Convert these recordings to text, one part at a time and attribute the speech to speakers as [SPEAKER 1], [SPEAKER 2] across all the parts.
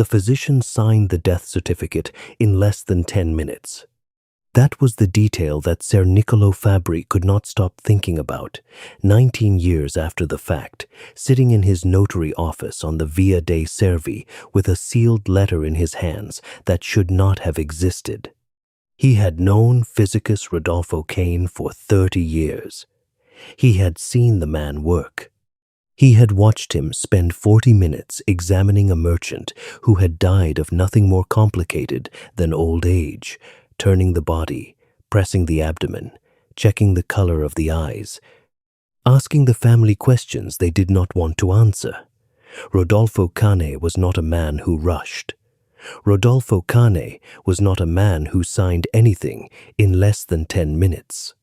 [SPEAKER 1] The physician signed the death certificate in less than 10 minutes. That was the detail that Ser Niccolo Fabri could not stop thinking about, 19 years after the fact, sitting in his notary office on the Via dei Servi with a sealed letter in his hands that should not have existed. He had known physicus Rodolfo Kane for 30 years. He had seen the man work. He had watched him spend 40 minutes examining a merchant who had died of nothing more complicated than old age, turning the body, pressing the abdomen, checking the color of the eyes, asking the family questions they did not want to answer. Rodolfo Kane was not a man who rushed. Rodolfo Kane was not a man who signed anything in less than 10 minutes.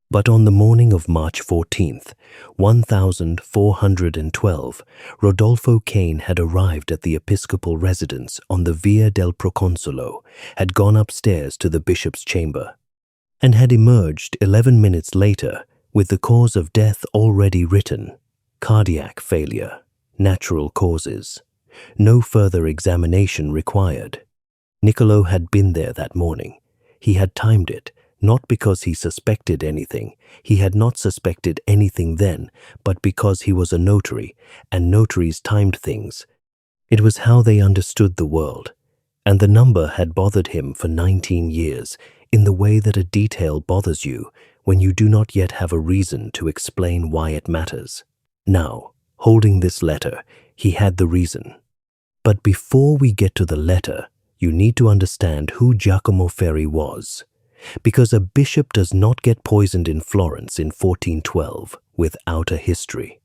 [SPEAKER 1] But on the morning of March 14th, 1412, Rodolfo Kane had arrived at the episcopal residence on the Via del Proconsolo, had gone upstairs to the bishop's chamber, and had emerged 11 minutes later with the cause of death already written: cardiac failure, natural causes, no further examination required. Niccolo had been there that morning. He had timed it. Not because he suspected anything. He had not suspected anything then, but because he was a notary, and notaries timed things. It was how they understood the world, and the number had bothered him for 19 years, in the way that a detail bothers you when you do not yet have a reason to explain why it matters. Now, holding this letter, he had the reason. But before we get to the letter, you need to understand who Giacomo Ferri was. Because a bishop does not get poisoned in Florence in 1412 without a history.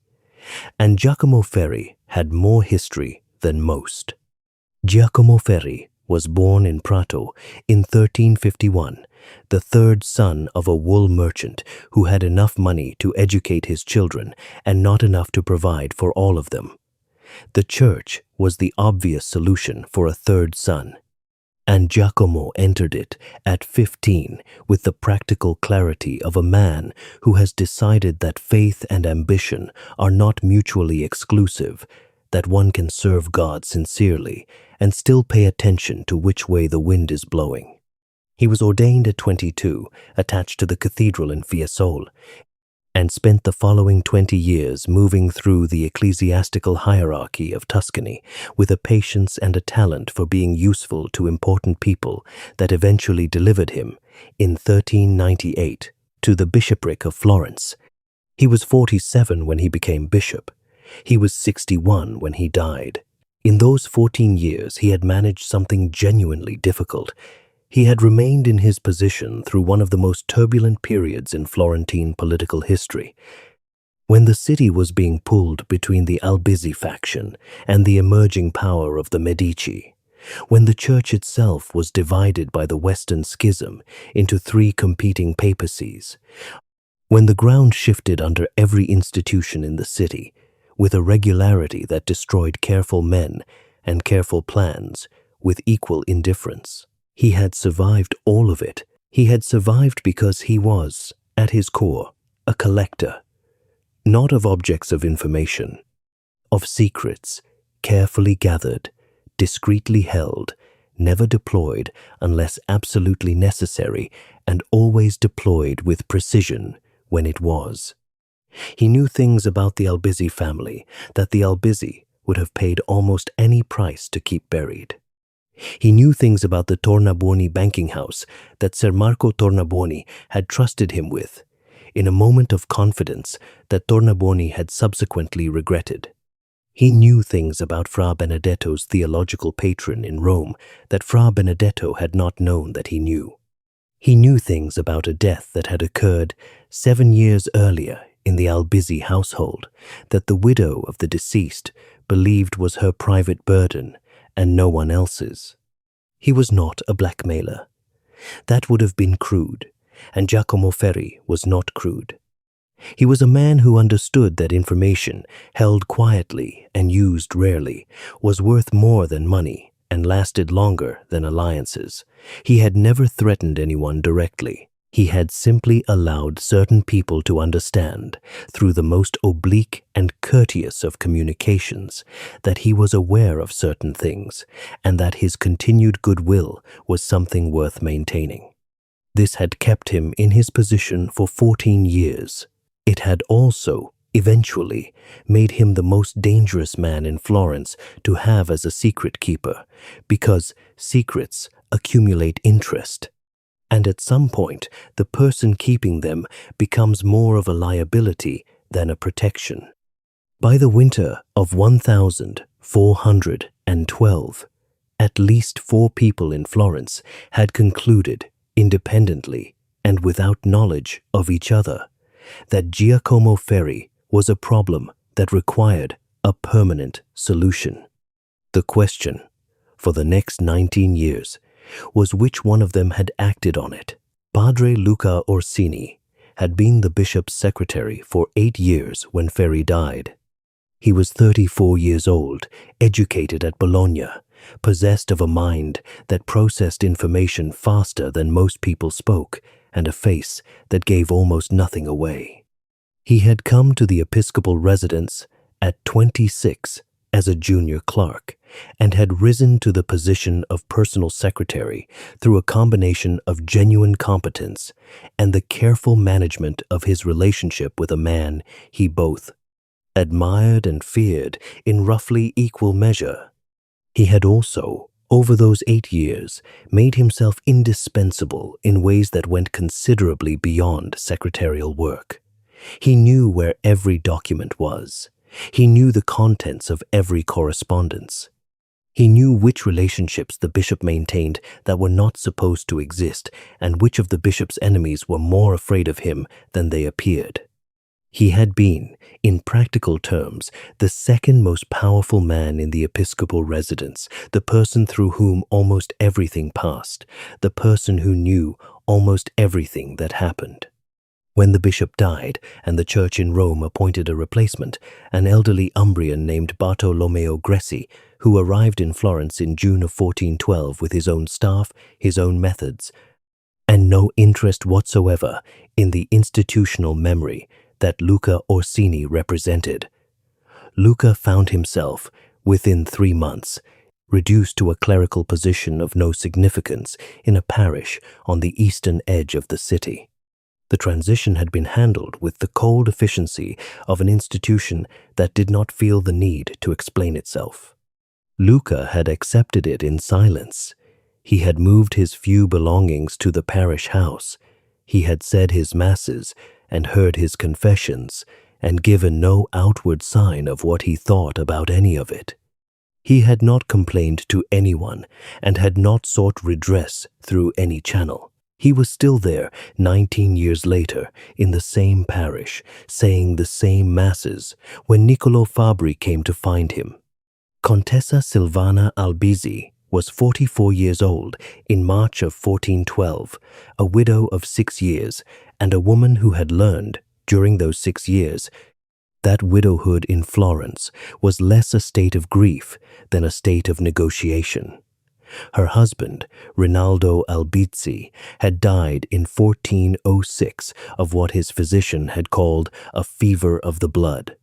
[SPEAKER 1] And Giacomo Ferri had more history than most. Giacomo Ferri was born in Prato in 1351, the third son of a wool merchant who had enough money to educate his children and not enough to provide for all of them. The church was the obvious solution for a third son. And Giacomo entered it at 15 with the practical clarity of a man who has decided that faith and ambition are not mutually exclusive, that one can serve God sincerely and still pay attention to which way the wind is blowing. He was ordained at 22, attached to the cathedral in Fiesole, and spent the following 20 years moving through the ecclesiastical hierarchy of Tuscany with a patience and a talent for being useful to important people that eventually delivered him, in 1398, to the bishopric of Florence. He was 47 when he became bishop. He was 61 when he died. In those 14 years, he had managed something genuinely difficult. He had remained in his position through one of the most turbulent periods in Florentine political history. When the city was being pulled between the Albizzi faction and the emerging power of the Medici, when the church itself was divided by the Western Schism into 3 competing papacies, when the ground shifted under every institution in the city with a regularity that destroyed careful men and careful plans with equal indifference. He had survived all of it. He had survived because he was, at his core, a collector, not of objects of information, of secrets, carefully gathered, discreetly held, never deployed unless absolutely necessary, and always deployed with precision when it was. He knew things about the Albizzi family that the Albizzi would have paid almost any price to keep buried. He knew things about the Tornabuoni banking house that Ser Marco Tornabuoni had trusted him with, in a moment of confidence that Tornabuoni had subsequently regretted. He knew things about Fra Benedetto's theological patron in Rome that Fra Benedetto had not known that he knew. He knew things about a death that had occurred 7 years earlier in the Albizzi household that the widow of the deceased believed was her private burden and no one else's. He was not a blackmailer. That would have been crude, and Giacomo Ferri was not crude. He was a man who understood that information, held quietly and used rarely, was worth more than money and lasted longer than alliances. He had never threatened anyone directly. He had simply allowed certain people to understand, through the most oblique and courteous of communications, that he was aware of certain things, and that his continued goodwill was something worth maintaining. This had kept him in his position for 14 years. It had also, eventually, made him the most dangerous man in Florence to have as a secret keeper, because secrets accumulate interest. And at some point, the person keeping them becomes more of a liability than a protection. By the winter of 1412, at least 4 people in Florence had concluded, independently and without knowledge of each other, that Giacomo Ferri was a problem that required a permanent solution. The question, for the next 19 years, was which one of them had acted on it. Padre Luca Orsini had been the bishop's secretary for 8 years when Ferri died. He was 34 years old, educated at Bologna, possessed of a mind that processed information faster than most people spoke, and a face that gave almost nothing away. He had come to the episcopal residence at 26 as a junior clerk, and had risen to the position of personal secretary through a combination of genuine competence and the careful management of his relationship with a man he both admired and feared in roughly equal measure. He had also, over those 8 years, made himself indispensable in ways that went considerably beyond secretarial work. He knew where every document was. He knew the contents of every correspondence. He knew which relationships the bishop maintained that were not supposed to exist, and which of the bishop's enemies were more afraid of him than they appeared. He had been, in practical terms, the second most powerful man in the episcopal residence, the person through whom almost everything passed, the person who knew almost everything that happened. When the bishop died and the church in Rome appointed a replacement, an elderly Umbrian named Bartolomeo Greci, who arrived in Florence in June of 1412 with his own staff, his own methods, and no interest whatsoever in the institutional memory that Luca Orsini represented. Luca found himself, within 3 months, reduced to a clerical position of no significance in a parish on the eastern edge of the city. The transition had been handled with the cold efficiency of an institution that did not feel the need to explain itself. Luca had accepted it in silence. He had moved his few belongings to the parish house. He had said his masses and heard his confessions, and given no outward sign of what he thought about any of it. He had not complained to anyone and had not sought redress through any channel. He was still there 19 years later in the same parish, saying the same masses, when Niccolò Fabri came to find him. Contessa Silvana Albizzi was 44 years old in March of 1412, a widow of 6 years, and a woman who had learned, during those 6 years, that widowhood in Florence was less a state of grief than a state of negotiation. Her husband, Rinaldo Albizzi, had died in 1406 of what his physician had called a fever of the blood.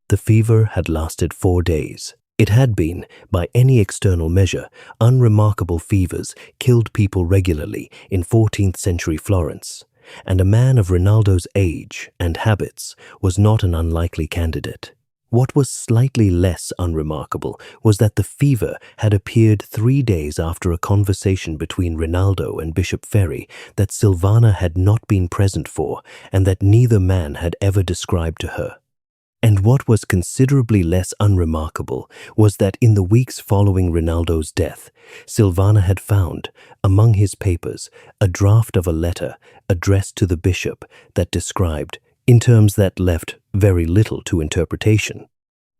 [SPEAKER 1] The fever had lasted 4 days. It had been, by any external measure, unremarkable fevers killed people regularly in 14th century Florence, and a man of Rinaldo's age and habits was not an unlikely candidate. What was slightly less unremarkable was that the fever had appeared 3 days after a conversation between Rinaldo and Bishop Ferri that Silvana had not been present for, and that neither man had ever described to her. And what was considerably less unremarkable was that in the weeks following Rinaldo's death, Silvana had found, among his papers, a draft of a letter addressed to the bishop that described, in terms that left very little to interpretation,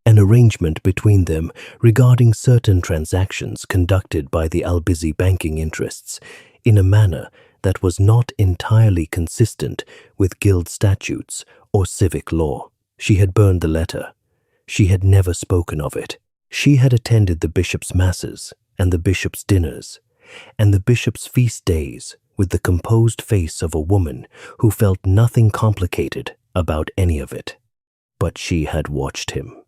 [SPEAKER 1] an arrangement between them regarding certain transactions conducted by the Albizzi banking interests in a manner that was not entirely consistent with guild statutes or civic law. She had burned the letter. She had never spoken of it. She had attended the bishop's masses and the bishop's dinners and the bishop's feast days with the composed face of a woman who felt nothing complicated about any of it. But she had watched him,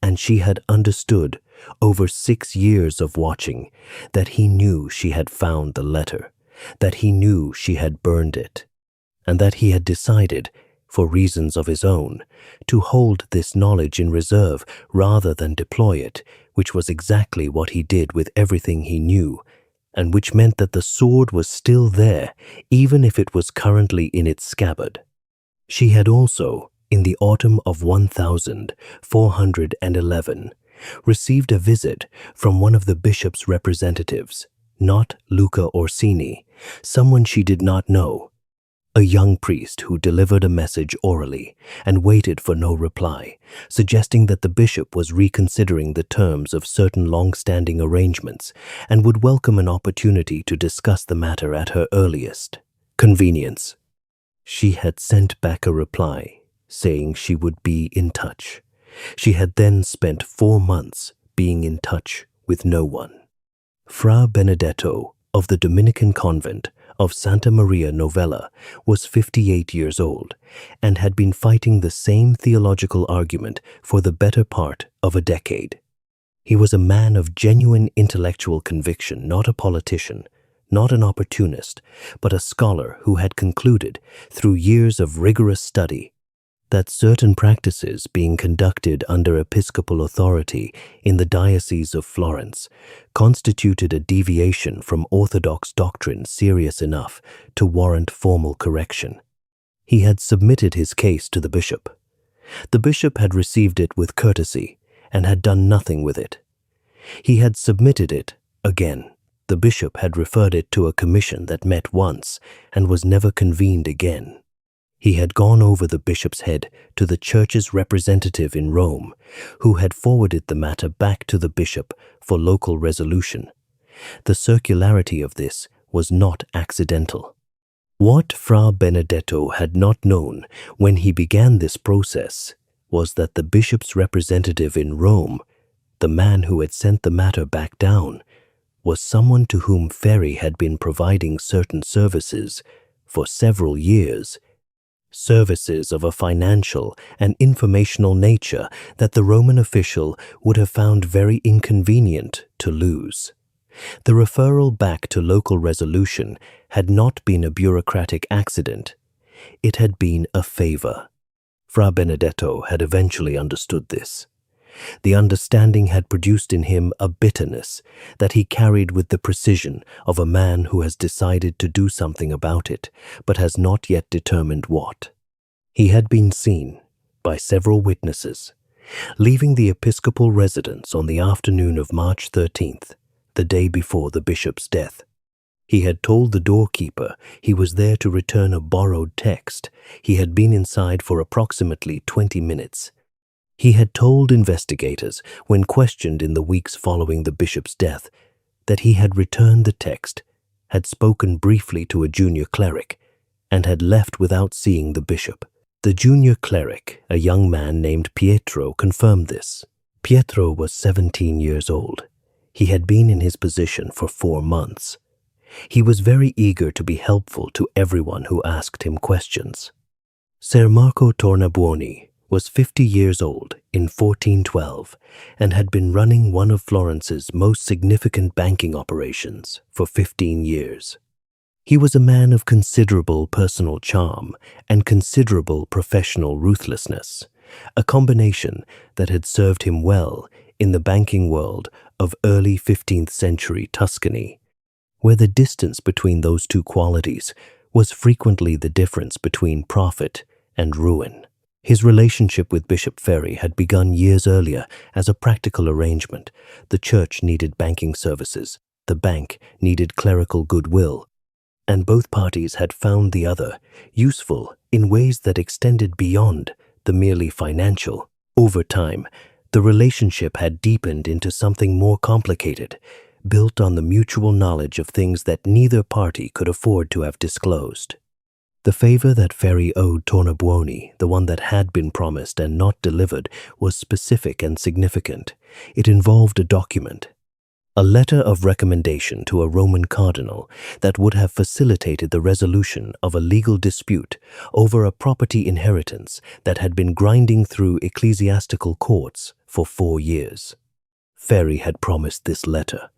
[SPEAKER 1] and she had understood, over 6 years of watching, that he knew she had found the letter, that he knew she had burned it, and that he had decided, for reasons of his own, to hold this knowledge in reserve rather than deploy it, which was exactly what he did with everything he knew, and which meant that the sword was still there, even if it was currently in its scabbard. She had also, in the autumn of 1411, received a visit from one of the bishop's representatives, not Luca Orsini, someone she did not know, a young priest who delivered a message orally and waited for no reply, suggesting that the bishop was reconsidering the terms of certain long-standing arrangements and would welcome an opportunity to discuss the matter at her earliest convenience. She had sent back a reply saying she would be in touch. She had then spent 4 months being in touch with no one. Fra Benedetto of the Dominican convent of Santa Maria Novella was 58 years old and had been fighting the same theological argument for the better part of a decade. He was a man of genuine intellectual conviction, not a politician, not an opportunist, but a scholar who had concluded, through years of rigorous study, that certain practices being conducted under episcopal authority in the Diocese of Florence constituted a deviation from orthodox doctrine serious enough to warrant formal correction. He had submitted his case to the bishop. The bishop had received it with courtesy and had done nothing with it. He had submitted it again. The bishop had referred it to a commission that met once and was never convened again. He had gone over the bishop's head to the church's representative in Rome, who had forwarded the matter back to the bishop for local resolution. The circularity of this was not accidental. What Fra Benedetto had not known when he began this process was that the bishop's representative in Rome, the man who had sent the matter back down, was someone to whom Ferri had been providing certain services for several years, services of a financial and informational nature that the Roman official would have found very inconvenient to lose. The referral back to local resolution had not been a bureaucratic accident. It had been a favor. Fra Benedetto had eventually understood this. The understanding had produced in him a bitterness that he carried with the precision of a man who has decided to do something about it, but has not yet determined what. He had been seen, by several witnesses, leaving the episcopal residence on the afternoon of March 13th, the day before the bishop's death. He had told the doorkeeper he was there to return a borrowed text. He had been inside for approximately 20 minutes. He had told investigators, when questioned in the weeks following the bishop's death, that he had returned the text, had spoken briefly to a junior cleric, and had left without seeing the bishop. The junior cleric, a young man named Pietro, confirmed this. Pietro was 17 years old. He had been in his position for 4 months. He was very eager to be helpful to everyone who asked him questions. Ser Marco Tornabuoni was 50 years old in 1412 and had been running one of Florence's most significant banking operations for 15 years. He was a man of considerable personal charm and considerable professional ruthlessness, a combination that had served him well in the banking world of early 15th century Tuscany, where the distance between those two qualities was frequently the difference between profit and ruin. His relationship with Bishop Ferri had begun years earlier as a practical arrangement. The church needed banking services, the bank needed clerical goodwill, and both parties had found the other useful in ways that extended beyond the merely financial. Over time, the relationship had deepened into something more complicated, built on the mutual knowledge of things that neither party could afford to have disclosed. The favor that Ferri owed Tornabuoni, the one that had been promised and not delivered, was specific and significant. It involved a document. a letter of recommendation to a Roman cardinal that would have facilitated the resolution of a legal dispute over a property inheritance that had been grinding through ecclesiastical courts for 4 years. Ferry had promised this letter.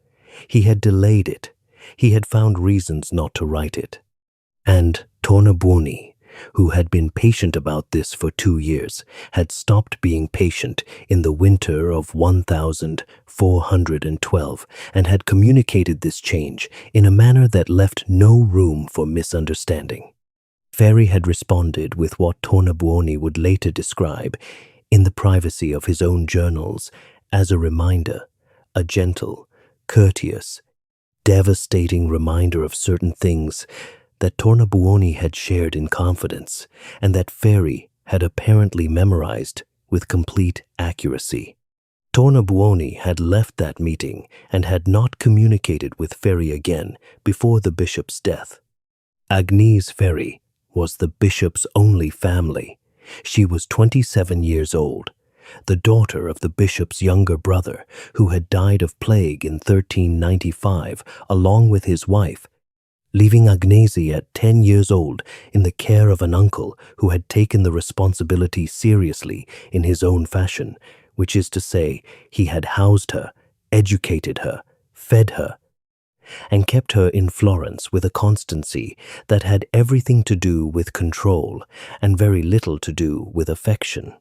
[SPEAKER 1] He had delayed it. He had found reasons not to write it. And Tornabuoni, who had been patient about this for 2 years, had stopped being patient in the winter of 1412 and had communicated this change in a manner that left no room for misunderstanding. Ferry had responded with what Tornabuoni would later describe, in the privacy of his own journals, as a reminder, a gentle, courteous, devastating reminder of certain things that Tornabuoni had shared in confidence and that Ferry had apparently memorized with complete accuracy. Tornabuoni had left that meeting and had not communicated with Ferry again before the bishop's death. Agnese Ferry was the bishop's only family. She was 27 years old, the daughter of the bishop's younger brother, who had died of plague in 1395 along with his wife, leaving Agnese at 10 years old in the care of an uncle who had taken the responsibility seriously in his own fashion, which is to say, he had housed her, educated her, fed her, and kept her in Florence with a constancy that had everything to do with control and very little to do with affection.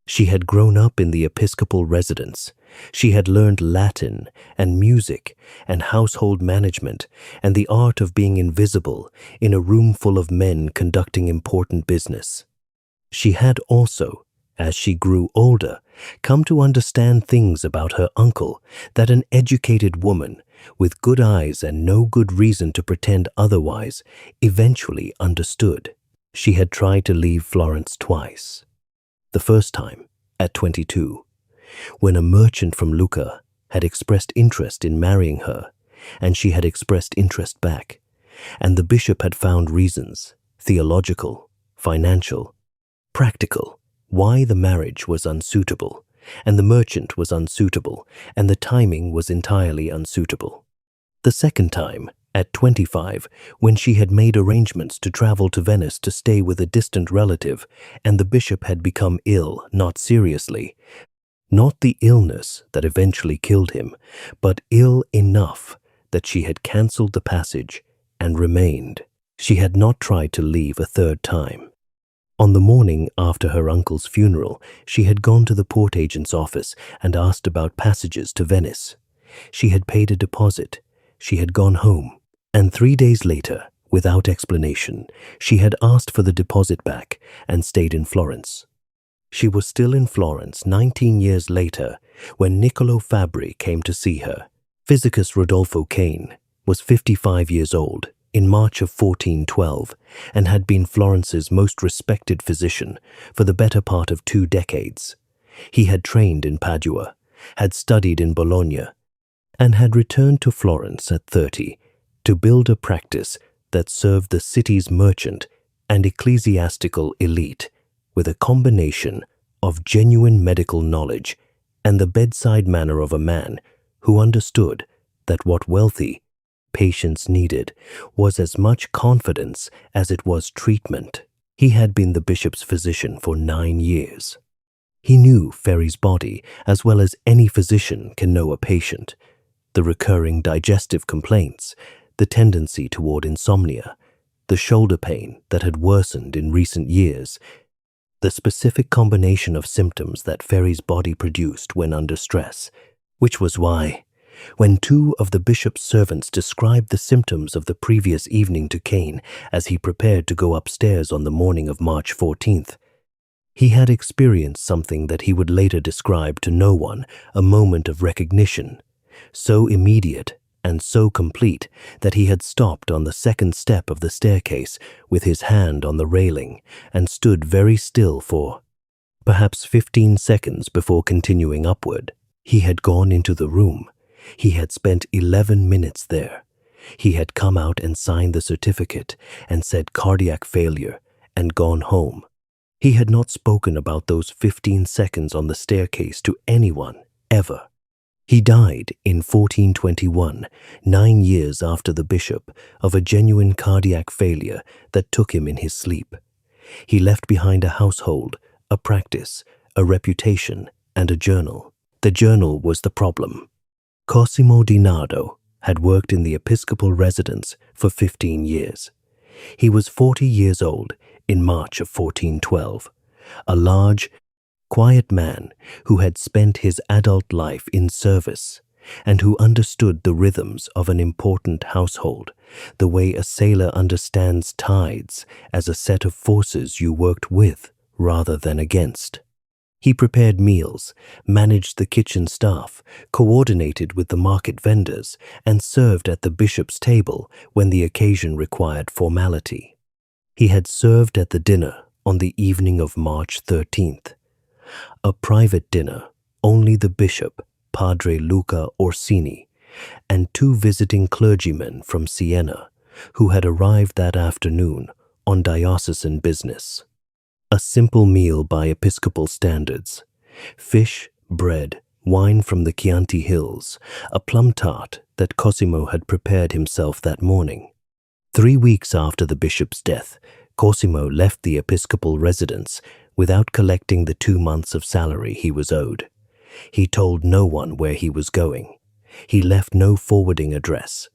[SPEAKER 1] She had grown up in the episcopal residence. She had learned Latin and music and household management and the art of being invisible in a room full of men conducting important business. She had also, as she grew older, come to understand things about her uncle that an educated woman, with good eyes and no good reason to pretend otherwise, eventually understood. She had tried to leave Florence twice. The first time, at 22, when a merchant from Lucca had expressed interest in marrying her, and she had expressed interest back, and the bishop had found reasons, theological, financial, practical, why the marriage was unsuitable, and the merchant was unsuitable, and the timing was entirely unsuitable. The second time, at 25, when she had made arrangements to travel to Venice to stay with a distant relative, and the bishop had become ill, not seriously, not the illness that eventually killed him, but ill enough that she had cancelled the passage and remained. She had not tried to leave a third time. On the morning after her uncle's funeral, she had gone to the port agent's office and asked about passages to Venice. She had paid a deposit. She had gone home. And 3 days later, without explanation, she had asked for the deposit back and stayed in Florence. She was still in Florence 19 years later when Niccolo Fabri came to see her. Physicus Rodolfo Cane was 55 years old in March of 1412 and had been Florence's most respected physician for the better part of 2 decades. He had trained in Padua, had studied in Bologna, and had returned to Florence at 30 to build a practice that served the city's merchant and ecclesiastical elite with a combination of genuine medical knowledge and the bedside manner of a man who understood that what wealthy patients needed was as much confidence as it was treatment. He had been the bishop's physician for 9 years. He knew Ferry's body as well as any physician can know a patient, the recurring digestive complaints, the tendency toward insomnia, the shoulder pain that had worsened in recent years, the specific combination of symptoms that Ferry's body produced when under stress, which was why, when 2 of the bishop's servants described the symptoms of the previous evening to Cane as he prepared to go upstairs on the morning of March 14th, he had experienced something that he would later describe to no one, a moment of recognition, so immediate and so complete that he had stopped on the second step of the staircase with his hand on the railing and stood very still for perhaps 15 seconds before continuing upward. He had gone into the room. He had spent 11 minutes there. He had come out and signed the certificate and said cardiac failure and gone home. He had not spoken about those 15 seconds on the staircase to anyone, ever. He died in 1421, 9 years after the bishop, of a genuine cardiac failure that took him in his sleep. He left behind a household, a practice, a reputation, and a journal. The journal was the problem. Cosimo di Nardo had worked in the episcopal residence for 15 years. He was 40 years old in March of 1412, a large, quiet man who had spent his adult life in service and who understood the rhythms of an important household, the way a sailor understands tides as a set of forces you worked with rather than against. He prepared meals, managed the kitchen staff, coordinated with the market vendors, and served at the bishop's table when the occasion required formality. He had served at the dinner on the evening of March 13th. A private dinner, only the bishop, Padre Luca Orsini, and 2 visiting clergymen from Siena, who had arrived that afternoon on diocesan business. A simple meal by episcopal standards: fish, bread, wine from the Chianti Hills, a plum tart that Cosimo had prepared himself that morning. 3 weeks after the bishop's death, Cosimo left the episcopal residence without collecting the 2 months of salary he was owed. He told no one where he was going. He left no forwarding address.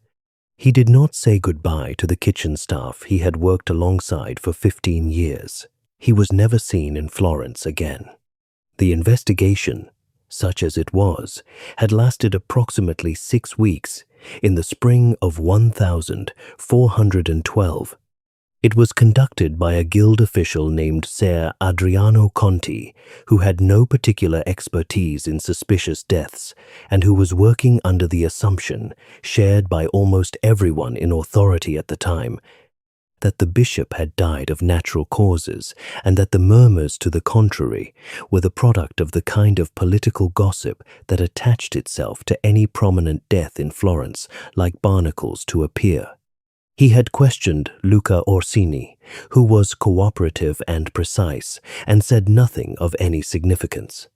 [SPEAKER 1] He did not say goodbye to the kitchen staff he had worked alongside for 15 years. He was never seen in Florence again. The investigation, such as it was, had lasted approximately 6 weeks in the spring of 1412. It was conducted by a guild official named Ser Adriano Conti, who had no particular expertise in suspicious deaths and who was working under the assumption, shared by almost everyone in authority at the time, that the bishop had died of natural causes and that the murmurs to the contrary were the product of the kind of political gossip that attached itself to any prominent death in Florence like barnacles to a pier. He had questioned Luca Orsini, who was cooperative and precise, and said nothing of any significance.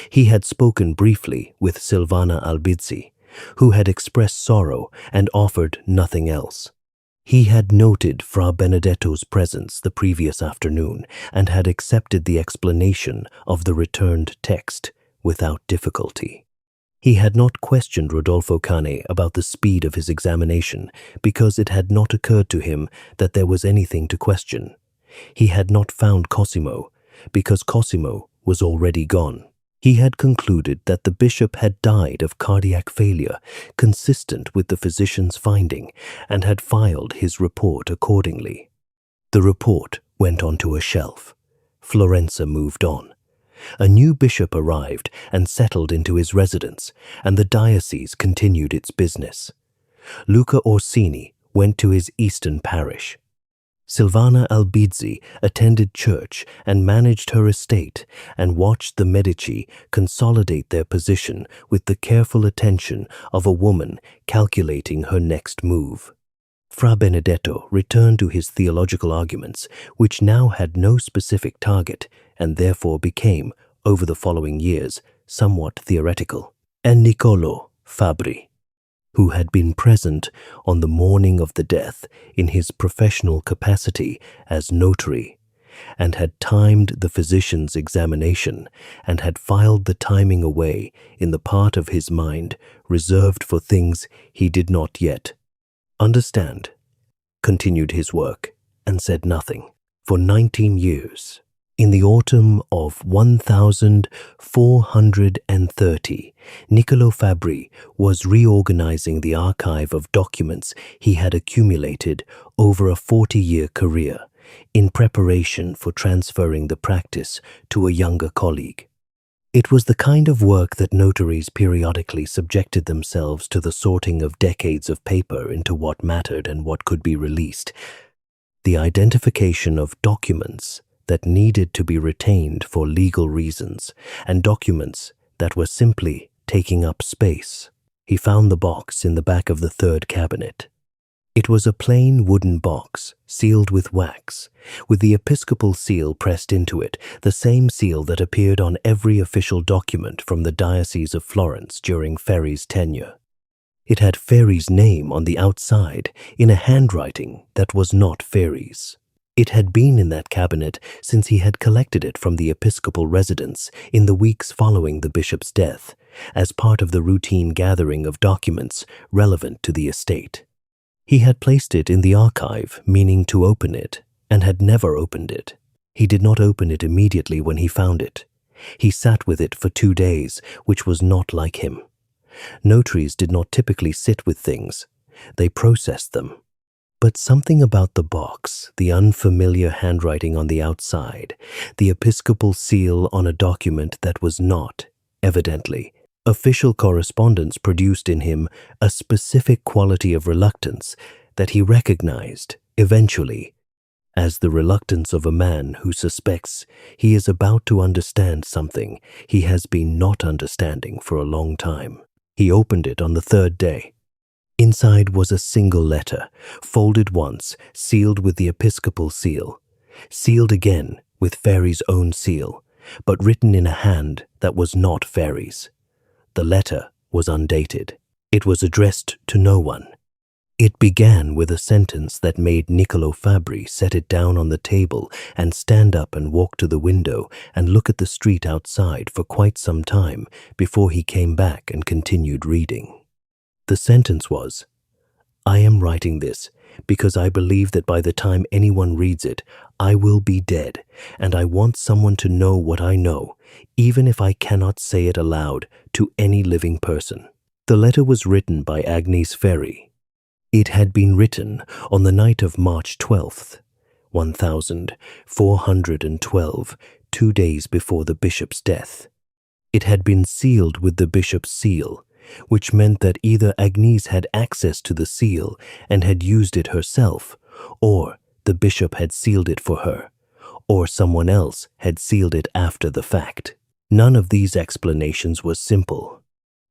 [SPEAKER 1] He had spoken briefly with Silvana Albizzi, who had expressed sorrow and offered nothing else. He had noted Fra Benedetto's presence the previous afternoon and had accepted the explanation of the returned text without difficulty. He had not questioned Rodolfo Cane about the speed of his examination because it had not occurred to him that there was anything to question. He had not found Cosimo because Cosimo was already gone. He had concluded that the bishop had died of cardiac failure, consistent with the physician's finding, and had filed his report accordingly. The report went onto a shelf. Florence moved on. A new bishop arrived and settled into his residence, and the diocese continued its business. Luca Orsini went to his eastern parish. Silvana Albizzi attended church and managed her estate and watched the Medici consolidate their position with the careful attention of a woman calculating her next move. Fra Benedetto returned to his theological arguments, which now had no specific target and therefore became, over the following years, somewhat theoretical. And Niccolò Fabbri, who had been present on the morning of the death in his professional capacity as notary, and had timed the physician's examination and had filed the timing away in the part of his mind reserved for things he did not yet understand, continued his work and said nothing for 19 years. In the autumn of 1430, Niccolò Fabbri was reorganizing the archive of documents he had accumulated over a 40-year career in preparation for transferring the practice to a younger colleague. It was the kind of work that notaries periodically subjected themselves to the sorting of decades of paper into what mattered and what could be released, the identification of documents that needed to be retained for legal reasons, and documents that were simply taking up space. He found the box in the back of the third cabinet. It was a plain wooden box, sealed with wax, with the episcopal seal pressed into it, the same seal that appeared on every official document from the Diocese of Florence during Ferry's tenure. It had Ferry's name on the outside in a handwriting that was not Ferry's. It had been in that cabinet since he had collected it from the episcopal residence in the weeks following the bishop's death, as part of the routine gathering of documents relevant to the estate. He had placed it in the archive, meaning to open it, and had never opened it. He did not open it immediately when he found it. He sat with it for 2 days, which was not like him. Notaries did not typically sit with things. They processed them. But something about the box, the unfamiliar handwriting on the outside, the episcopal seal on a document that was not, evidently, official correspondence produced in him a specific quality of reluctance that he recognized, eventually, as the reluctance of a man who suspects he is about to understand something he has been not understanding for a long time. He opened it on the 3rd day. Inside was a single letter, folded once, sealed with the episcopal seal, sealed again with Ferry's own seal, but written in a hand that was not Ferry's. The letter was undated. It was addressed to no one. It began with a sentence that made Niccolo Fabri set it down on the table and stand up and walk to the window and look at the street outside for quite some time before he came back and continued reading. The sentence was, "I am writing this because I believe that by the time anyone reads it, I will be dead, and I want someone to know what I know, even if I cannot say it aloud to any living person." The letter was written by Agnes Ferry. It had been written on the night of March 12th, 1412, 2 days before the bishop's death. It had been sealed with the bishop's seal, which meant that either Agnes had access to the seal and had used it herself, or the bishop had sealed it for her, or someone else had sealed it after the fact. None of these explanations was simple.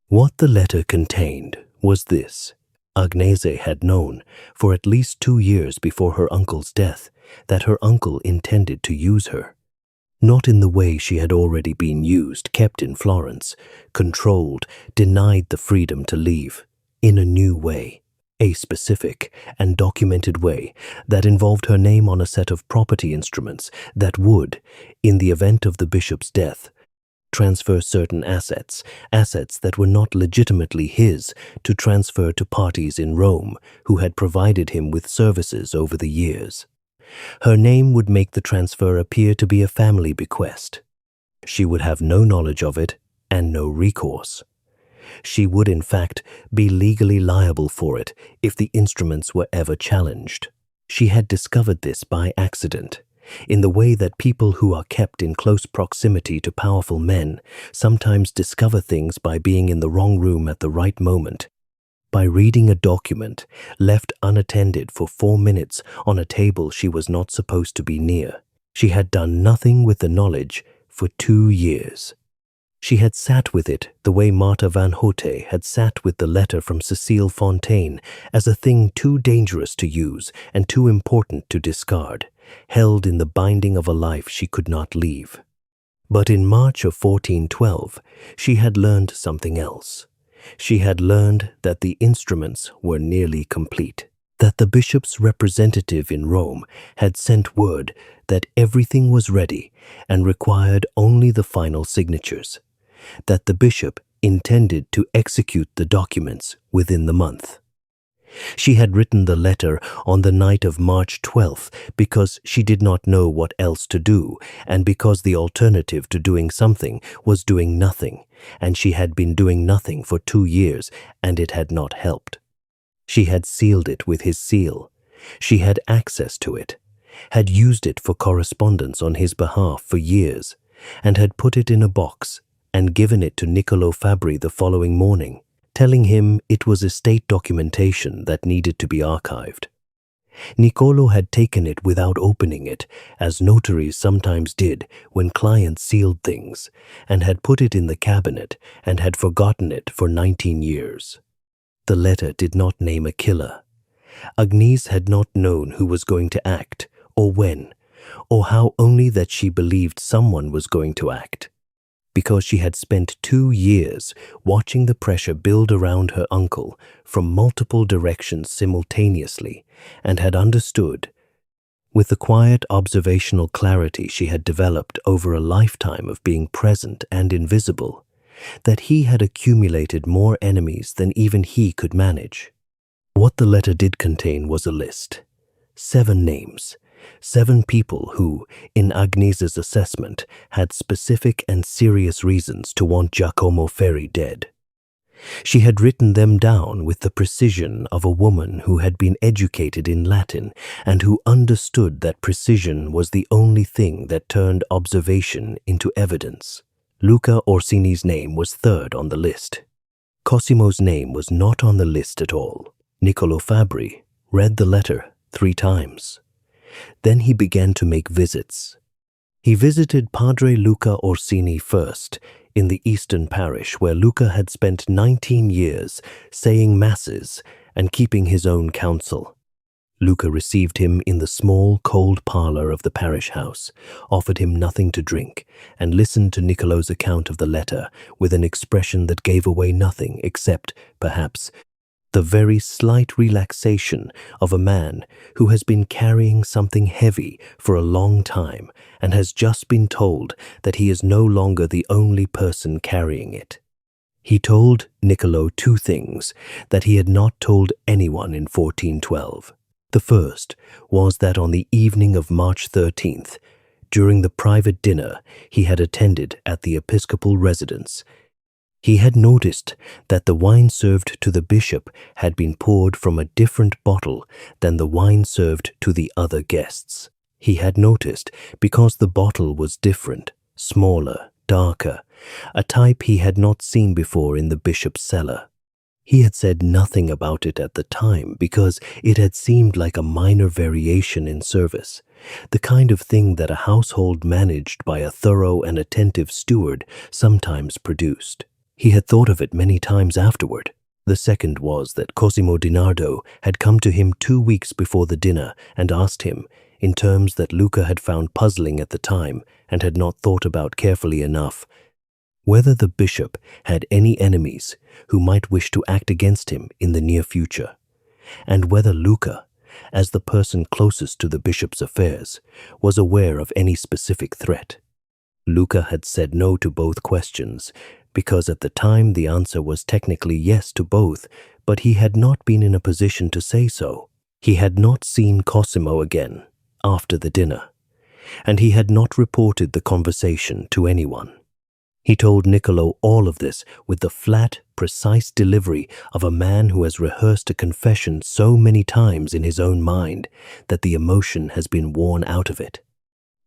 [SPEAKER 1] What the letter contained was this. Agnese had known, for at least 2 years before her uncle's death, that her uncle intended to use her. Not in the way she had already been used, kept in Florence, controlled, denied the freedom to leave. In a new way, a specific and documented way that involved her name on a set of property instruments that would, in the event of the bishop's death, transfer certain assets that were not legitimately his, to transfer to parties in Rome who had provided him with services over the years. Her name would make the transfer appear to be a family bequest. She would have no knowledge of it and no recourse. She would, in fact, be legally liable for it if the instruments were ever challenged. She had discovered this by accident, in the way that people who are kept in close proximity to powerful men sometimes discover things by being in the wrong room at the right moment, by reading a document left unattended for 4 minutes on a table she was not supposed to be near. She had done nothing with the knowledge for 2 years. She had sat with it the way Martha Van Hote had sat with the letter from Cecile Fontaine as a thing too dangerous to use and too important to discard, held in the binding of a life she could not leave. But in March of 1412, she had learned something else. She had learned that the instruments were nearly complete, that the bishop's representative in Rome had sent word that everything was ready and required only the final signatures, that the bishop intended to execute the documents within the month. She had written the letter on the night of March 12th because she did not know what else to do, and because the alternative to doing something was doing nothing, and she had been doing nothing for 2 years, and it had not helped. She had sealed it with his seal. She had access to it, had used it for correspondence on his behalf for years, and had put it in a box and given it to Niccolo Fabri the following morning, telling him it was estate documentation that needed to be archived. Niccolo had taken it without opening it, as notaries sometimes did when clients sealed things, and had put it in the cabinet and had forgotten it for 19 years. The letter did not name a killer. Agnès had not known who was going to act, or when, or how, only that she believed someone was going to act. Because she had spent 2 years watching the pressure build around her uncle from multiple directions simultaneously, and had understood, with the quiet observational clarity she had developed over a lifetime of being present and invisible, that he had accumulated more enemies than even he could manage. What the letter did contain was a list. 7 names. 7 people who, in Agnès's assessment, had specific and serious reasons to want Giacomo Ferri dead. She had written them down with the precision of a woman who had been educated in Latin and who understood that precision was the only thing that turned observation into evidence. Luca Orsini's name was 3rd on the list. Cosimo's name was not on the list at all. Niccolo Fabbri read the letter 3 times. Then he began to make visits. He visited Padre Luca Orsini first, in the Eastern Parish where Luca had spent 19 years saying masses and keeping his own counsel. Luca received him in the small, cold parlor of the parish house, offered him nothing to drink, and listened to Niccolo's account of the letter with an expression that gave away nothing except, perhaps, the very slight relaxation of a man who has been carrying something heavy for a long time and has just been told that he is no longer the only person carrying it. He told Niccolo 2 things that he had not told anyone in 1412. The first was that on the evening of March 13th, during the private dinner he had attended at the episcopal residence, he had noticed that the wine served to the bishop had been poured from a different bottle than the wine served to the other guests. He had noticed because the bottle was different, smaller, darker, a type he had not seen before in the bishop's cellar. He had said nothing about it at the time because it had seemed like a minor variation in service, the kind of thing that a household managed by a thorough and attentive steward sometimes produced. He had thought of it many times afterward. The second was that Cosimo Di Nardo had come to him 2 weeks before the dinner and asked him, in terms that Luca had found puzzling at the time and had not thought about carefully enough, whether the bishop had any enemies who might wish to act against him in the near future, and whether Luca, as the person closest to the bishop's affairs, was aware of any specific threat. Luca had said no to both questions, because at the time the answer was technically yes to both, but he had not been in a position to say so. He had not seen Cosimo again after the dinner, and he had not reported the conversation to anyone. He told Niccolo all of this with the flat, precise delivery of a man who has rehearsed a confession so many times in his own mind that the emotion has been worn out of it.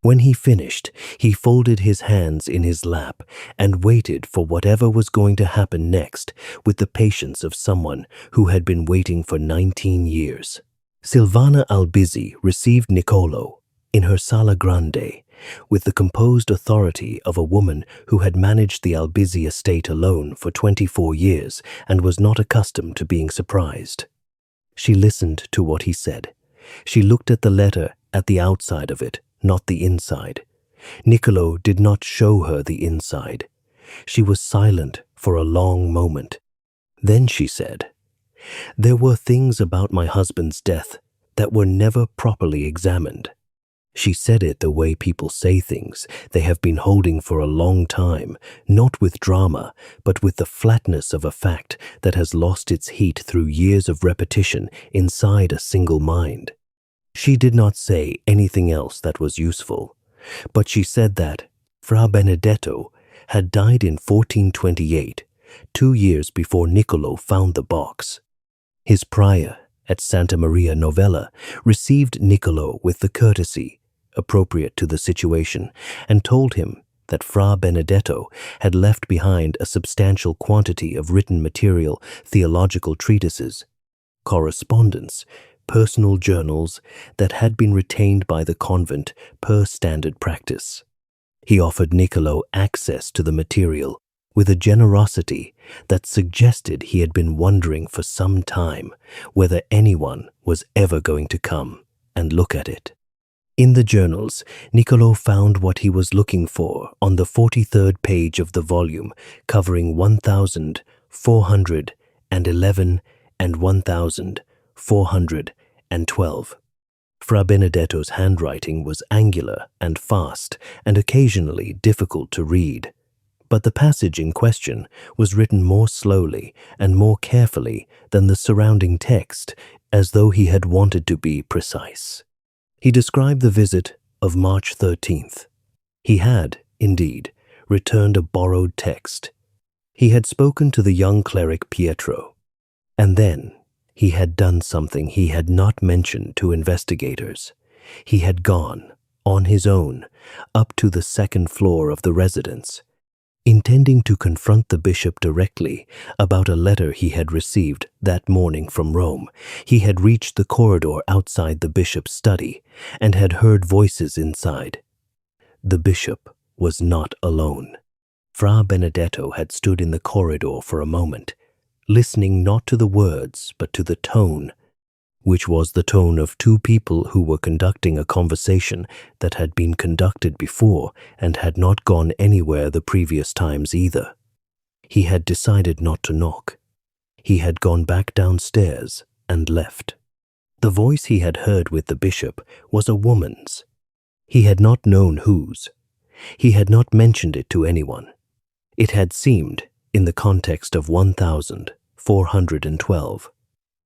[SPEAKER 1] When he finished, he folded his hands in his lap and waited for whatever was going to happen next with the patience of someone who had been waiting for 19 years. Silvana Albizzi received Niccolo in her Sala Grande with the composed authority of a woman who had managed the Albizzi estate alone for 24 years and was not accustomed to being surprised. She listened to what he said. She looked at the letter at the outside of it, not the inside. Niccolo did not show her the inside. She was silent for a long moment. Then she said, "There were things about my husband's death that were never properly examined." She said it the way people say things they have been holding for a long time, not with drama, but with the flatness of a fact that has lost its heat through years of repetition inside a single mind. She did not say anything else that was useful, but she said that Fra Benedetto had died in 1428, 2 years before Niccolo found the box. His prior at Santa Maria Novella received Niccolo with the courtesy appropriate to the situation and told him that Fra Benedetto had left behind a substantial quantity of written material, theological treatises, correspondence, personal journals that had been retained by the convent per standard practice. He offered Niccolo access to the material with a generosity that suggested he had been wondering for some time whether anyone was ever going to come and look at it. In the journals, Niccolo found what he was looking for on the 43rd page of the volume, covering 1,411 and 1,412. Fra Benedetto's handwriting was angular and fast and occasionally difficult to read, but the passage in question was written more slowly and more carefully than the surrounding text, as though he had wanted to be precise. He described the visit of March 13th. He had, indeed, returned a borrowed text. He had spoken to the young cleric Pietro, and then he had done something he had not mentioned to investigators. He had gone, on his own, up to the second floor of the residence, intending to confront the bishop directly about a letter he had received that morning from Rome. He had reached the corridor outside the bishop's study and had heard voices inside. The bishop was not alone. Fra Benedetto had stood in the corridor for a moment, listening not to the words but to the tone, which was the tone of two people who were conducting a conversation that had been conducted before and had not gone anywhere the previous times either. He had decided not to knock. He had gone back downstairs and left. The voice he had heard with the bishop was a woman's. He had not known whose. He had not mentioned it to anyone. It had seemed, in the context of 1,412,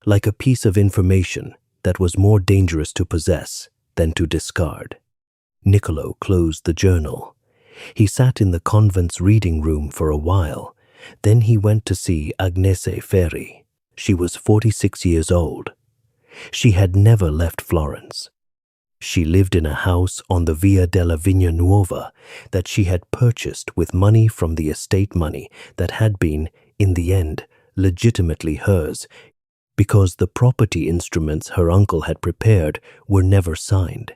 [SPEAKER 1] like a piece of information that was more dangerous to possess than to discard. Niccolo closed the journal. He sat in the convent's reading room for a while. Then he went to see Agnese Ferri. She was 46 years old. She had never left Florence. She lived in a house on the Via della Vigna Nuova that she had purchased with money from the estate money that had been, in the end, legitimately hers, because the property instruments her uncle had prepared were never signed,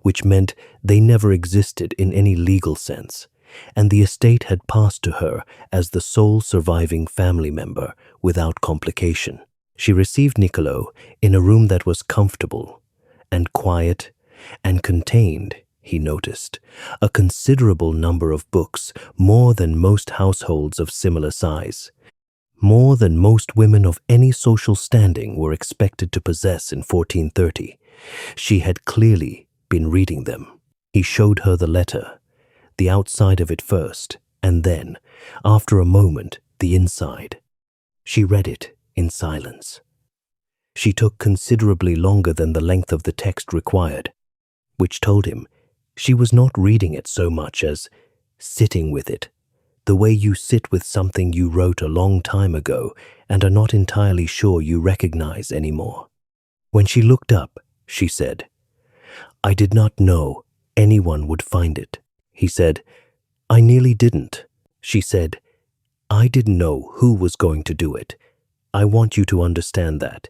[SPEAKER 1] which meant they never existed in any legal sense, and the estate had passed to her as the sole surviving family member without complication. She received Niccolo in a room that was comfortable and quiet and contained, he noticed, a considerable number of books, more than most households of similar size, more than most women of any social standing were expected to possess in 1430. She had clearly been reading them. He showed her the letter, the outside of it first, and then, after a moment, the inside. She read it in silence. She took considerably longer than the length of the text required, which told him she was not reading it so much as sitting with it, the way you sit with something you wrote a long time ago and are not entirely sure you recognize anymore. When she looked up, she said, "I did not know anyone would find it." He said, "I nearly didn't." She said, "I didn't know who was going to do it. I want you to understand that.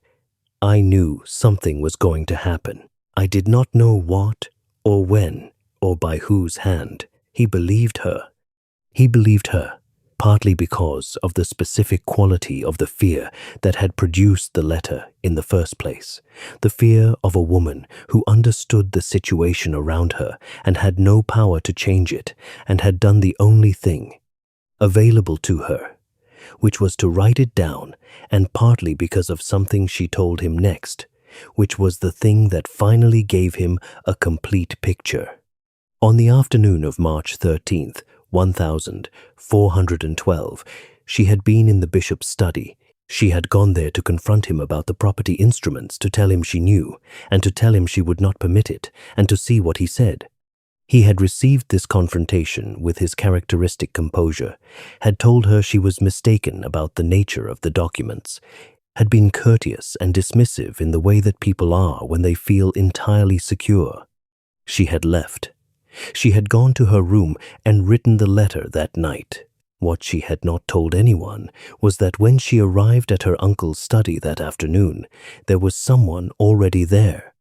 [SPEAKER 1] I knew something was going to happen. I did not know what or when or by whose hand." He believed her. He believed her, partly because of the specific quality of the fear that had produced the letter in the first place, the fear of a woman who understood the situation around her and had no power to change it and had done the only thing available to her, which was to write it down, and partly because of something she told him next, which was the thing that finally gave him a complete picture. On the afternoon of March 13th, 1,412, she had been in the bishop's study. She had gone there to confront him about the property instruments, to tell him she knew, and to tell him she would not permit it, and to see what he said. He had received this confrontation with his characteristic composure, had told her she was mistaken about the nature of the documents, had been courteous and dismissive in the way that people are when they feel entirely secure. She had left. She had gone to her room and written the letter that night. What she had not told anyone was that when she arrived at her uncle's study that afternoon, there was someone already there.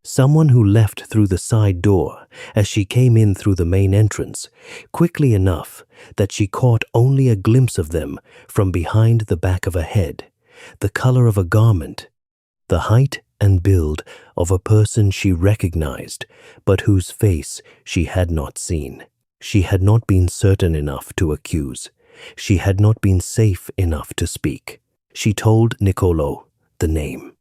[SPEAKER 1] Someone who left through the side door as she came in through the main entrance, quickly enough that she caught only a glimpse of them from behind the back of a head, the color of a garment, the height and build of a person she recognized, but whose face she had not seen. She had not been certain enough to accuse. She had not been safe enough to speak. She told Niccolò the name.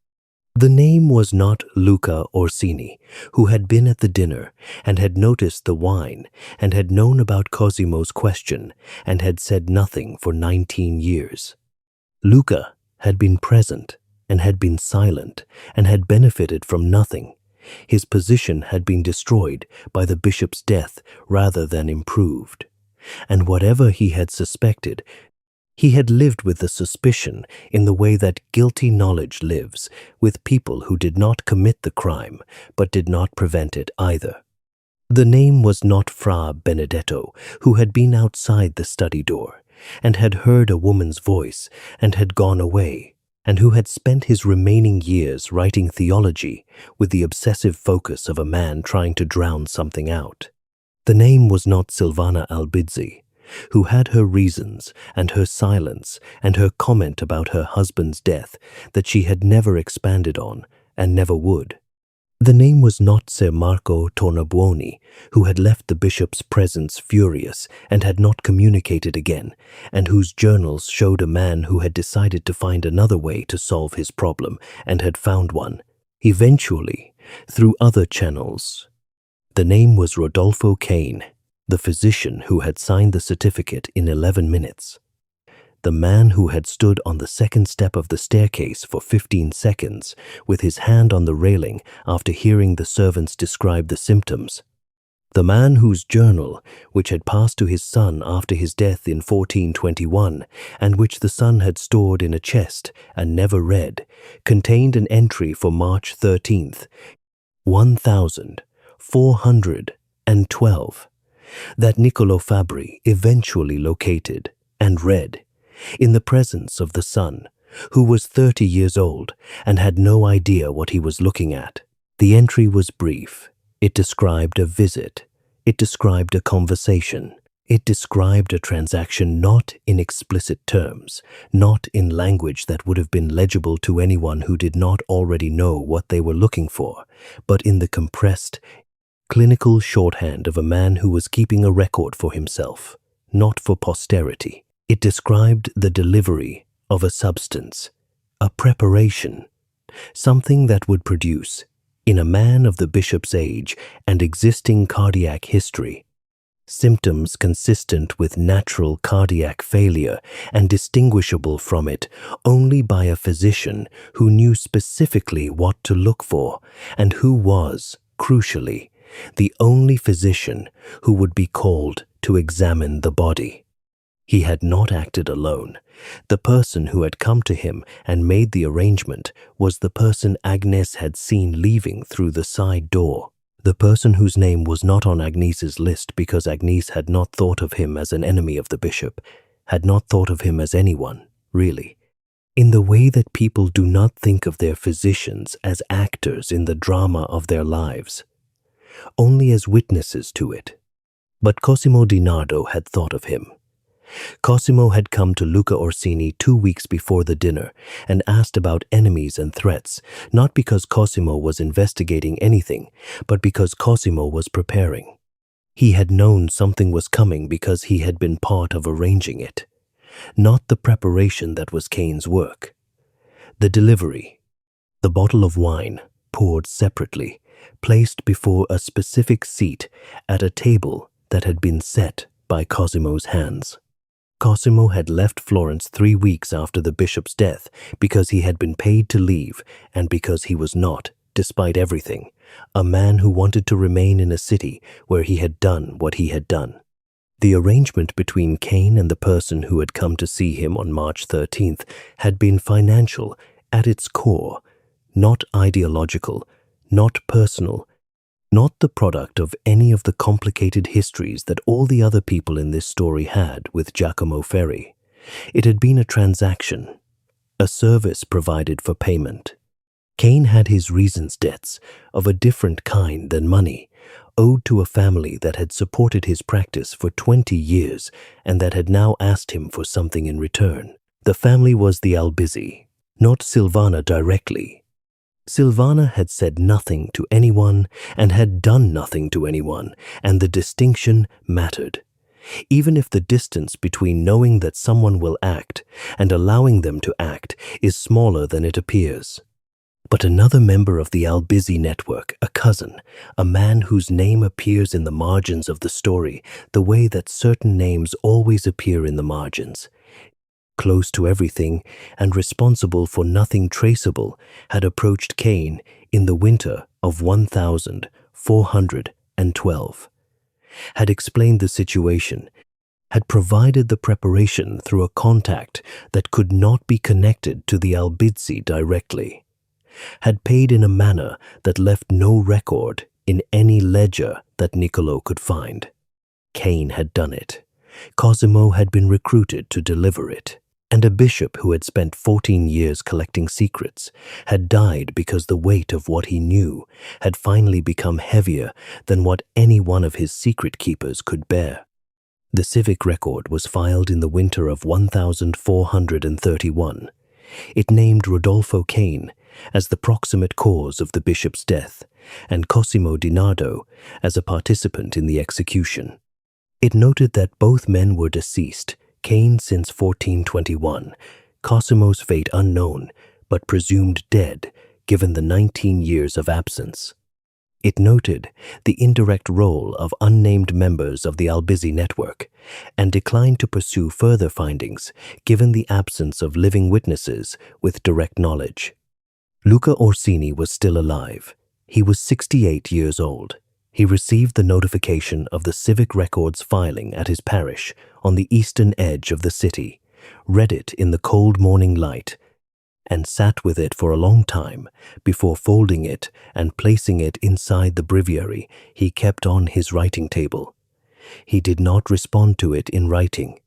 [SPEAKER 1] The name was not Luca Orsini, who had been at the dinner and had noticed the wine and had known about Cosimo's question and had said nothing for 19 years. Luca had been present and had been silent and had benefited from nothing. His position had been destroyed by the bishop's death rather than improved. And whatever he had suspected, he had lived with the suspicion in the way that guilty knowledge lives with people who did not commit the crime but did not prevent it either. The name was not Fra Benedetto, who had been outside the study door and had heard a woman's voice and had gone away, and who had spent his remaining years writing theology with the obsessive focus of a man trying to drown something out. The name was not Silvana Albizzi, who had her reasons and her silence and her comment about her husband's death that she had never expanded on and never would. The name was not Ser Marco Tornabuoni, who had left the bishop's presence furious and had not communicated again, and whose journals showed a man who had decided to find another way to solve his problem and had found one, eventually, through other channels. The name was Rodolfo Kane, the physician who had signed the certificate in 11 minutes. The man who had stood on the second step of the staircase for 15 seconds with his hand on the railing after hearing the servants describe the symptoms. The man whose journal, which had passed to his son after his death in 1421 and which the son had stored in a chest and never read, contained an entry for March 13th, 1412, that Niccolò Fabbri eventually located and read, in the presence of the son, who was 30 years old and had no idea what he was looking at. The entry was brief. It described a visit. It described a conversation. It described a transaction not in explicit terms, not in language that would have been legible to anyone who did not already know what they were looking for, but in the compressed, clinical shorthand of a man who was keeping a record for himself, not for posterity. It described the delivery of a substance, a preparation, something that would produce, in a man of the bishop's age and existing cardiac history, symptoms consistent with natural cardiac failure and distinguishable from it only by a physician who knew specifically what to look for and who was, crucially, the only physician who would be called to examine the body. He had not acted alone. The person who had come to him and made the arrangement was the person Agnes had seen leaving through the side door. The person whose name was not on Agnes's list because Agnes had not thought of him as an enemy of the bishop, had not thought of him as anyone, really. In the way that people do not think of their physicians as actors in the drama of their lives, only as witnesses to it. But Cosimo Di Nardo had thought of him. Cosimo had come to Luca Orsini 2 weeks before the dinner and asked about enemies and threats, not because Cosimo was investigating anything, but because Cosimo was preparing. He had known something was coming because he had been part of arranging it, not the preparation that was Kane's work. The delivery, the bottle of wine, poured separately, placed before a specific seat at a table that had been set by Cosimo's hands. Cosimo had left Florence 3 weeks after the bishop's death because he had been paid to leave and because he was not, despite everything, a man who wanted to remain in a city where he had done what he had done. The arrangement between Kane and the person who had come to see him on March 13th had been financial at its core, not ideological, not personal, not the product of any of the complicated histories that all the other people in this story had with Giacomo Ferri. It had been a transaction, a service provided for payment. Cain had his reasons debts of a different kind than money, owed to a family that had supported his practice for 20 years and that had now asked him for something in return. The family was the Albizzi, not Silvana directly. Silvana had said nothing to anyone and had done nothing to anyone, and the distinction mattered. Even if the distance between knowing that someone will act and allowing them to act is smaller than it appears. But another member of the Albizzi network, a cousin, a man whose name appears in the margins of the story the way that certain names always appear in the margins, close to everything and responsible for nothing traceable, had approached Cain in the winter of 1412, had explained the situation, had provided the preparation through a contact that could not be connected to the Albizzi directly, had paid in a manner that left no record in any ledger that Niccolo could find. Cain had done it. Cosimo had been recruited to deliver it. And a bishop who had spent 14 years collecting secrets had died because the weight of what he knew had finally become heavier than what any one of his secret keepers could bear. The civic record was filed in the winter of 1431. It named Rodolfo Cain as the proximate cause of the bishop's death and Cosimo Di Nardo as a participant in the execution. It noted that both men were deceased, Cain since 1421, Cosimo's fate unknown, but presumed dead given the 19 years of absence. It noted the indirect role of unnamed members of the Albizzi network and declined to pursue further findings given the absence of living witnesses with direct knowledge. Luca Orsini was still alive. He was 68 years old. He received the notification of the civic records filing at his parish on the eastern edge of the city, read it in the cold morning light, and sat with it for a long time before folding it and placing it inside the breviary he kept on his writing table. He did not respond to it in writing.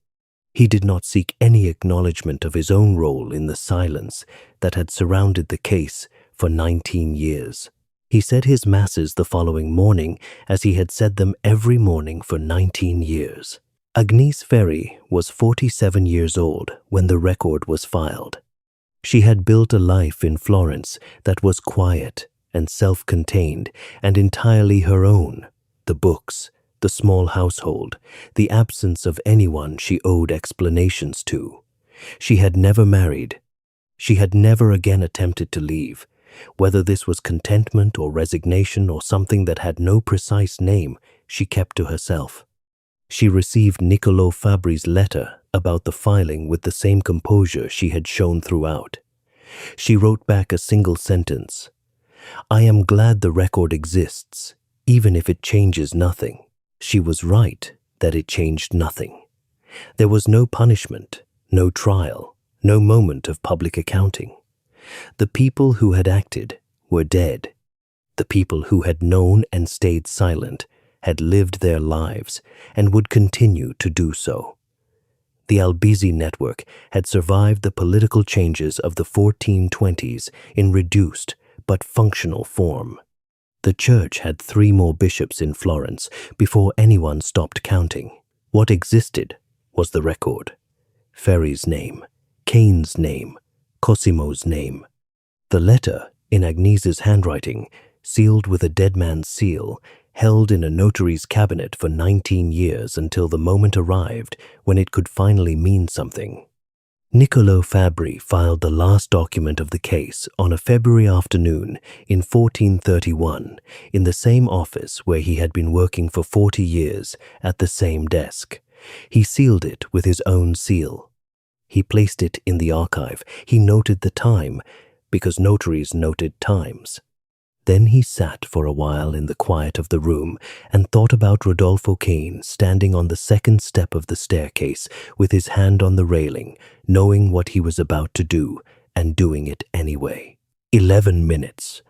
[SPEAKER 1] He did not seek any acknowledgement of his own role in the silence that had surrounded the case for 19 years. He said his masses the following morning as he had said them every morning for 19 years. Agnese Ferri was 47 years old when the record was filed. She had built a life in Florence that was quiet and self-contained and entirely her own. The books, the small household, the absence of anyone she owed explanations to. She had never married. She had never again attempted to leave. Whether this was contentment or resignation or something that had no precise name, she kept to herself. She received Niccolo Fabri's letter about the filing with the same composure she had shown throughout. She wrote back a single sentence. "I am glad the record exists, even if it changes nothing." She was right that it changed nothing. There was no punishment, no trial, no moment of public accounting. The people who had acted were dead. The people who had known and stayed silent had lived their lives and would continue to do so. The Albizzi network had survived the political changes of the 1420s in reduced but functional form. The church had 3 more bishops in Florence before anyone stopped counting. What existed was the record. Ferri's name, Cain's name, Cosimo's name. The letter, in Agnese's handwriting, sealed with a dead man's seal, held in a notary's cabinet for 19 years until the moment arrived when it could finally mean something. Niccolo Fabri filed the last document of the case on a February afternoon in 1431 in the same office where he had been working for 40 years at the same desk. He sealed it with his own seal. He placed it in the archive. He noted the time, because notaries noted times. Then he sat for a while in the quiet of the room and thought about Rodolfo Cain standing on the second step of the staircase with his hand on the railing, knowing what he was about to do and doing it anyway. 11 minutes.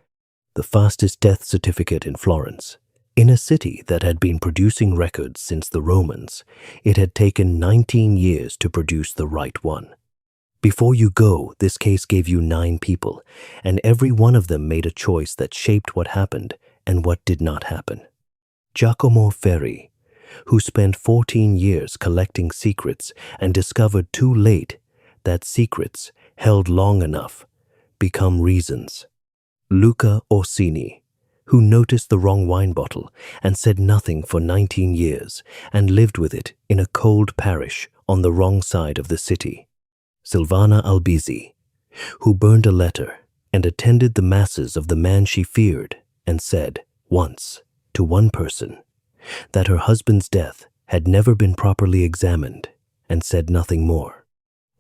[SPEAKER 1] The fastest death certificate in Florence. In a city that had been producing records since the Romans, it had taken 19 years to produce the right one. Before you go, this case gave you 9 people, and every one of them made a choice that shaped what happened and what did not happen. Giacomo Ferri, who spent 14 years collecting secrets and discovered too late that secrets, held long enough, become reasons. Luca Orsini, who noticed the wrong wine bottle and said nothing for 19 years and lived with it in a cold parish on the wrong side of the city. Silvana Albizzi, who burned a letter and attended the masses of the man she feared and said once to one person that her husband's death had never been properly examined and said nothing more.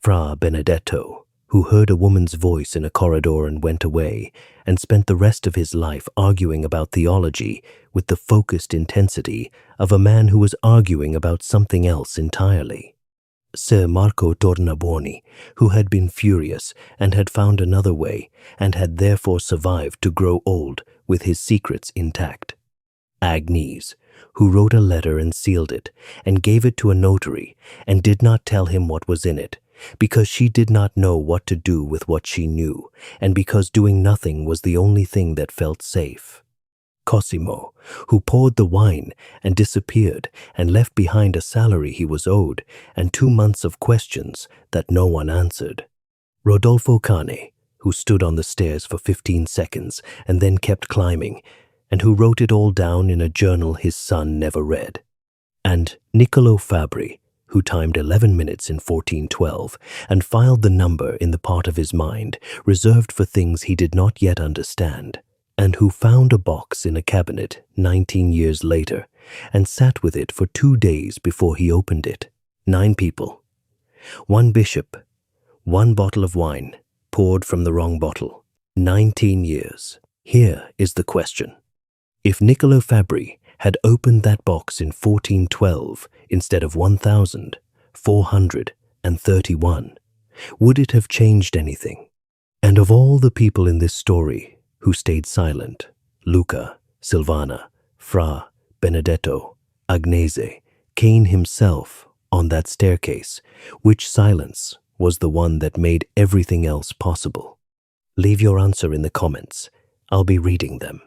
[SPEAKER 1] Fra Benedetto, who heard a woman's voice in a corridor and went away and spent the rest of his life arguing about theology with the focused intensity of a man who was arguing about something else entirely. Ser Marco Tornabuoni, who had been furious and had found another way and had therefore survived to grow old with his secrets intact. Agnese, who wrote a letter and sealed it and gave it to a notary and did not tell him what was in it, because she did not know what to do with what she knew and because doing nothing was the only thing that felt safe. Cosimo, who poured the wine and disappeared and left behind a salary he was owed and 2 months of questions that no one answered. Rodolfo Cane, who stood on the stairs for 15 seconds and then kept climbing, and who wrote it all down in a journal his son never read. And Niccolo Fabri, who timed 11 minutes in 1412 and filed the number in the part of his mind reserved for things he did not yet understand, and who found a box in a cabinet 19 years later and sat with it for 2 days before he opened it. 9 people. 1 bishop. 1 bottle of wine, poured from the wrong bottle. 19 years. Here is the question. If Niccolo Fabri had opened that box in 1412 instead of 1431, would it have changed anything? And of all the people in this story who stayed silent, Luca, Silvana, Fra Benedetto, Agnese, Cain himself on that staircase, which silence was the one that made everything else possible? Leave your answer in the comments. I'll be reading them.